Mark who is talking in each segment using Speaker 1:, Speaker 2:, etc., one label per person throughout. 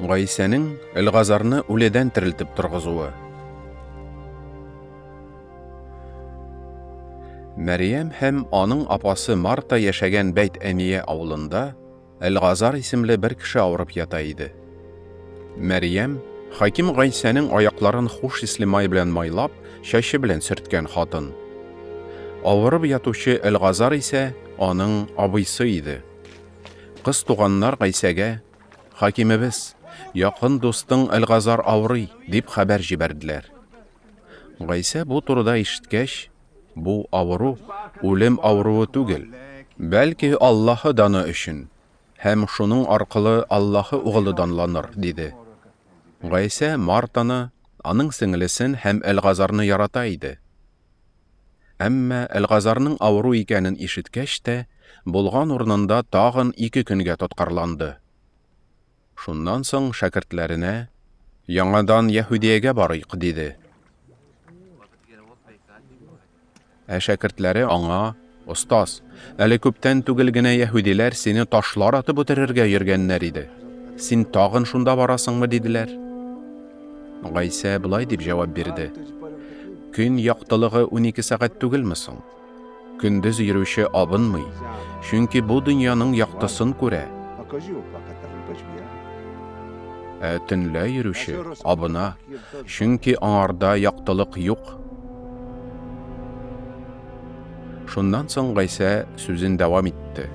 Speaker 1: Гайсәнең Әлгазарны үледән терелтеп торгызуы. Мәрьям һәм аның апасы Марта яшәгән Бәйт-Әния авылында Әлгазар исемле бер кеше авырып ята иде. Мәрьям Хаким Гайсәнең аякларын хуш исле май белән майлап, чәче белән сөрткән хатын. Авырып ятучы Әлгазар исә аның абыйсы иде. Кыз туганнар Гайсәгә: "Хакимебез, якын дустың Әлгазар авырый", дип хәбәр җибәрделәр. Гайсә бу турыда ишеткәч, бу авыру үлем авыруы түгел, бәлки Аллаһы даны өчен, һәм шуның аркылы Аллаһы угылы данланыр, диде. Гайсә Мартаны, аның сеңлесен һәм Әлгазарны ярата иде. Әмма Әлгазарның авыру икәнен ишеткәч тә, булган урынында тагын 2 көнгә тоткарланды. Шуннан соң шәкертләренә: "Яңадан Яһүдиягә барыйк", диде. Шәкертләре аңа: "Остаз, әле күптән түгел генә яһүдиләр сине ташлар атып үтерергә йөргәннәр иде. Син тагын шунда барасыңмы?" диделәр. Гайсә былай дип җавап бирде: "Көн яктылыгы 12 сәгать түгелме соң? Көндез йөрүче абынмый, чөнки бу дөньяның яктысын күрә. Төнлә йөрүче абына, чөнки аңарда яктылык юк." Шуннан соң Гайсә сүзен дәвам итте: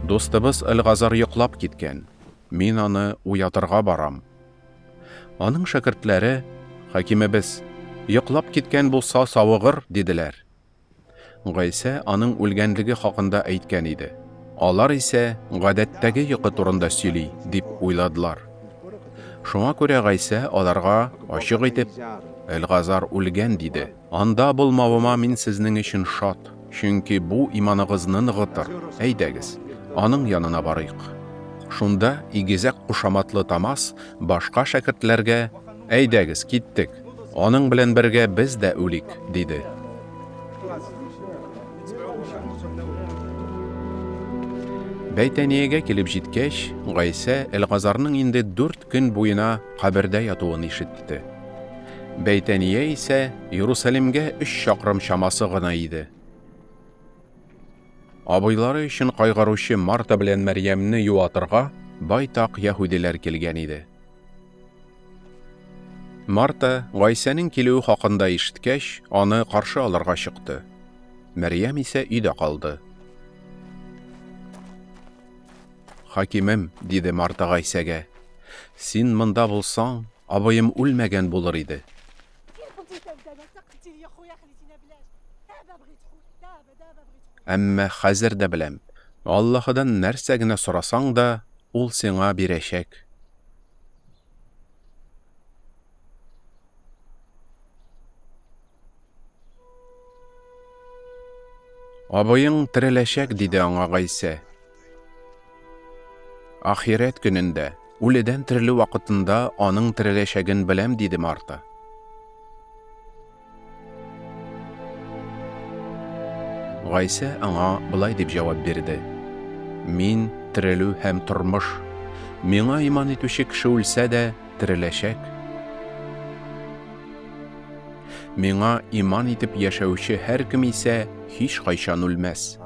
Speaker 1: "Достыбыз Әлгазар йоклап киткән. Мин аны уятырга барам." Аның шәкертләре: "Хакимебез, йоклап киткән булса савыгыр", диделәр. Гайсә аның үлгәнлеге хакында әйткән иде. Алар исә гадәттәге йокы турында сөйли, дип уйладылар. Шуңа күрә Гайсә аларга ачык итеп: "Әлгазар үлгән", диде. "Анда булмавыма мин сезнең өчен шат, чөнки бу иманыгызны ныгытыр. Әйдәгез, аның янына барыйк." Шунда игезәк кушаматлы Тамас башка шәкертләргә: "Әйдәгез, киттек. Аның белән бергә без дә үлик", диде. Бәйт-Әниягә килеп җиткәч, Гайсә Әлгазарның инде 4 көн буена кабердә ятуын ишетте. Бәйт-Әния исә Иерусалимгә 3 чакрым чамасы гына иде. Абыйлары өчен кайгыручы Марта белән Мәрьямне юатырга байтак яһүдиләр килгән иде. Марта Гайсәнең килүе хакында ишеткәч, аны каршы алырга чыкты. Мәрьям исә өйдә калды. "Хакимем", диде Марта Гайсәгә, "син монда булсаң, абыем үлмәгән булыр иде. Әмма хәзер дә беләм, Аллаһыдан нәрсә генә сорасаң да, ул сиңа бирәчәк." "Абыең тереләчәк", диде аңа Гайсә. "Ахирәт көнендә, үледән терелү вакытында аның тереләчәген беләм", диде Марта. Гайсә аңа былай дип җавап бирде: "Мин терелү һәм тормыш. Миңа иман итүче кеше үлсә дә тереләчәк. Миңа иман итеп яшәүче һәркем исә һич кайчан үлмәс.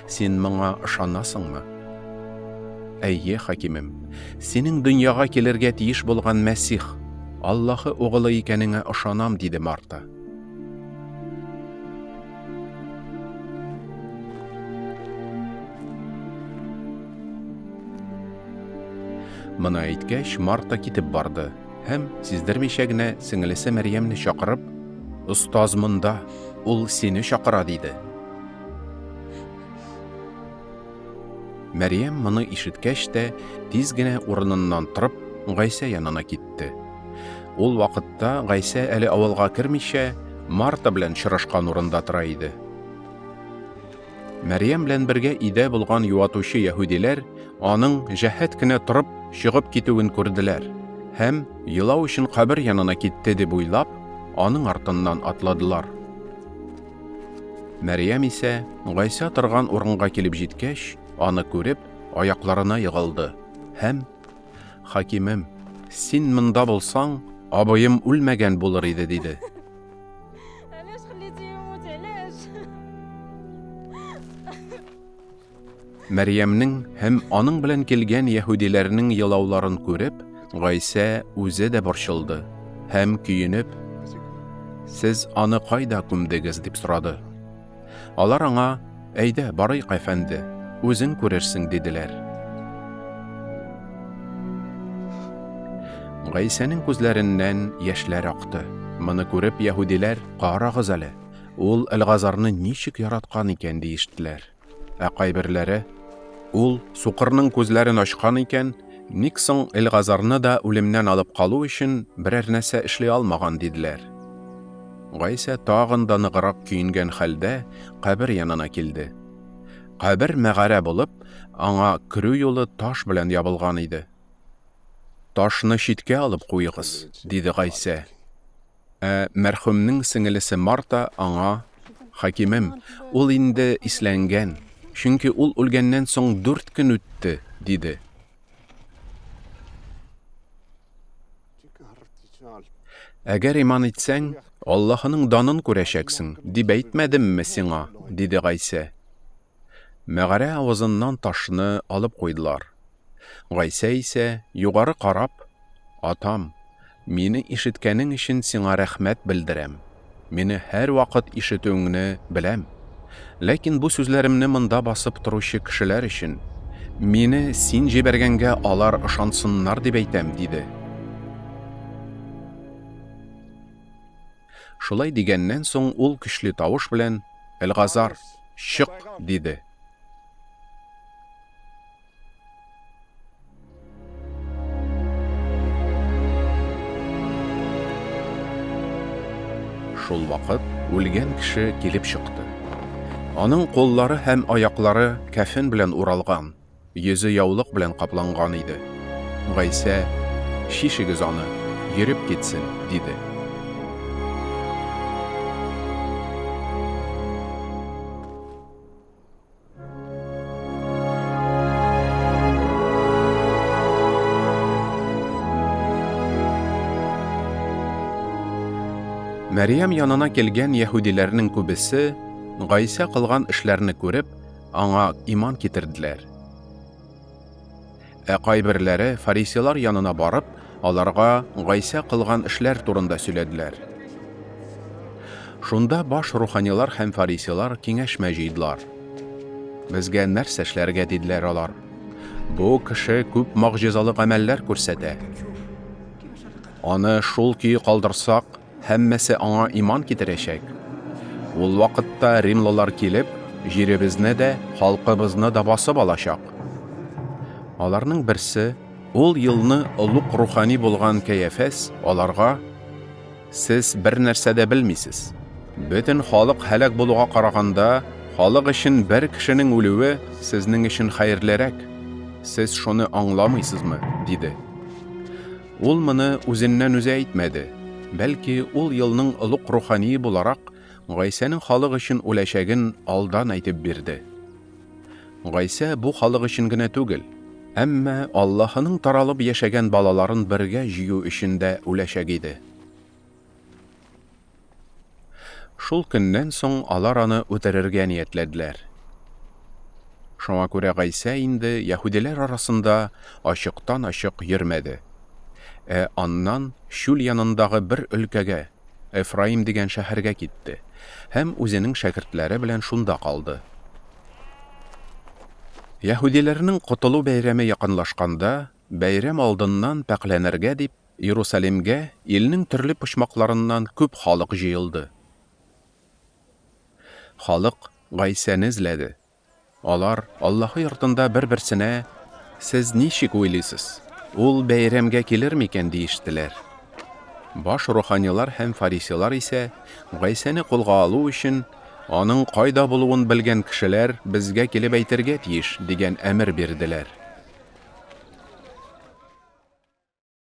Speaker 1: Син моңа ышанасыңмы?" "Әйе, хакимем, синең дөньяга килергә тиеш булган Мәсих, Аллаһы угылы икәнеңә ышанам", диде Марта. Моны әйткәч, Марта китеп барды һәм сиздермичә генә сеңлесе Мәрьямне чакырып: "Остаз монда, ул сине чакыра", диде. Мәрьям моны ишеткәч тә, тиз генә урыныннан торып, Гайсә янына китте. Ул вакытта Гайсә әле авылга кермичә, Марта белән чырашкан урында тора иде. Мәрьям белән бергә өйдә булган юатучы яһүдиләр аның җәһәт кенә торып чыгып китүен күрделәр һәм елау өчен кабер янына китте дип уйлап, аның артыннан атладылар. Мәрьям исә Гайсә торган урынга килеп җиткәч, аны күреп, аякларына егылды һәм: Хакимем, син мында булсаң, абыем үлмәгән булыр иде, диде.
Speaker 2: علاش خليتيه يموت علاش؟
Speaker 1: Мәрьямнең һәм аның белән килгән яһүдиләрнең елауларын күреп, Гайса үзе дә борчылды һәм көенеп, «Сез аны кайда күмдегез?» дип сорады. Алар аңа, «Әйдә, барыйк әфәнде, үзең күрерсең», диделәр. Гайсаның күзләреннән яшьләр акты. Моны күреп яһүдиләр, «Карагыз әле, ул Әлгазарны ничек яраткан икән» диештеләр. Ә кайберләре, ул сукырның күзләрен ачкан икән, ник соң Әлгазарны да үлемнән алып калу өчен берәр нәрсә эшли алмаган диделәр. Гайса тагын да ныграк көйенгән хәлдә кабер янына килде. Кабер мәгарә булып, аңа керү юлы таш белән ябылган иде. «Ташны читкә алып куйыгыз», диде Гайса. Мәрхүмнең сеңелесе Марта аңа, «Хакимем, ул инде исләнгән, чөнки ул үлгәннән соң 4 көн үтте», диде. «Әгәр иман итсәң, Аллаһының данын күрәчәксең, дип әйтмәдемме сиңа?» диде Гайса. Мәгарә авызыннан ташны алып куйдылар. Гайса исә югары карап, «Атам, мине ишеткәнең өчен сиңа рәхмәт белдерәм. Мине һәр вакыт ишетүеңне беләм. Ләкин бу сүзләремне монда басып торучы кешеләр өчен, мине син җибәргәнгә алар ышансыннар дип әйтәм», диде. Шулай дигәннән соң ул көчле тавыш белән, «Әлгазар, чык», диде. Шул вакыт үлгән кеше килеп чыкты. Аның куллары һәм аяклары кәфен белән уралган, йөзе яулык белән капланган иде. Гайса, «Шишегез аны, йөреп китсен», диде. Мәрьям янына килгән яһүдиләрнең күбесе Гайса кылган эшләрне күреп, аңа иман китерделәр. Ә кайберләре фарисейлар янына барып, аларга Гайса кылган эшләр турында сөйләделәр. Шунда баш руханилар һәм фарисейлар киңәшмә җыйдылар. «Безгә нәрсә эшләргә?» диделәр алар. «Бу кеше күп магъҗизалы гамәлләр күрсәтә. Аны шул көе калдырсак, һәммәсе аңа иман китерәчәк. Ул вакытта римлылар килеп, җиребезне дә, халкыбызны да басып алачак». Аларның берсе, ул елны олуг рухани булган Каяфәс, аларга, «Сез бер нәрсә дә белмисез. Бөтен халык һәлак булуга караганда, халык өчен бер кешенең үлүе сезнең өчен хәерлерәк. Сез шуны аңламыйсызмы?» диде. Ул моны үзеннән үзе әйтмәде. Бәлки ул елның олуг рухани буларак Гайсаның халык өчен үләчәген алдан әйтеп бирде. Гайса бу халык өчен генә түгел, әмма Аллаһының таралып яшәгән балаларын бергә җыю өчен дә үләчәк иде. Шул көннән соң алар аны үтерергә ниятләделәр. Шуңа күрә Гайса инде яһүдиләр арасында ачыктан-ачык йөрмәде. Аннан Шүл янындагы бер өлкәгә, Эфраим дигән шәһәргә китте һәм үзенең шәкертләре белән шунда калды. Яһүдиләрнең котылу бәйрәме якынлашканда, бәйрәм алдыннан пәкләнергә дип, Иерусалимгә илнең төрле почмакларыннан күп халык җыелды. Халык Гайсаны эзләде. Алар Аллаһы йортында бер-берсенә, «Сез ничек уйлыйсыз? Ул бәйрәмгә килер микән?» диештеләр. Баш руханилар һәм фарисейлар исә Гайсаны кулга алу өчен, аның кайда булуын белгән кешеләр безгә килеп әйтергә тиеш дигән әмер бирделәр.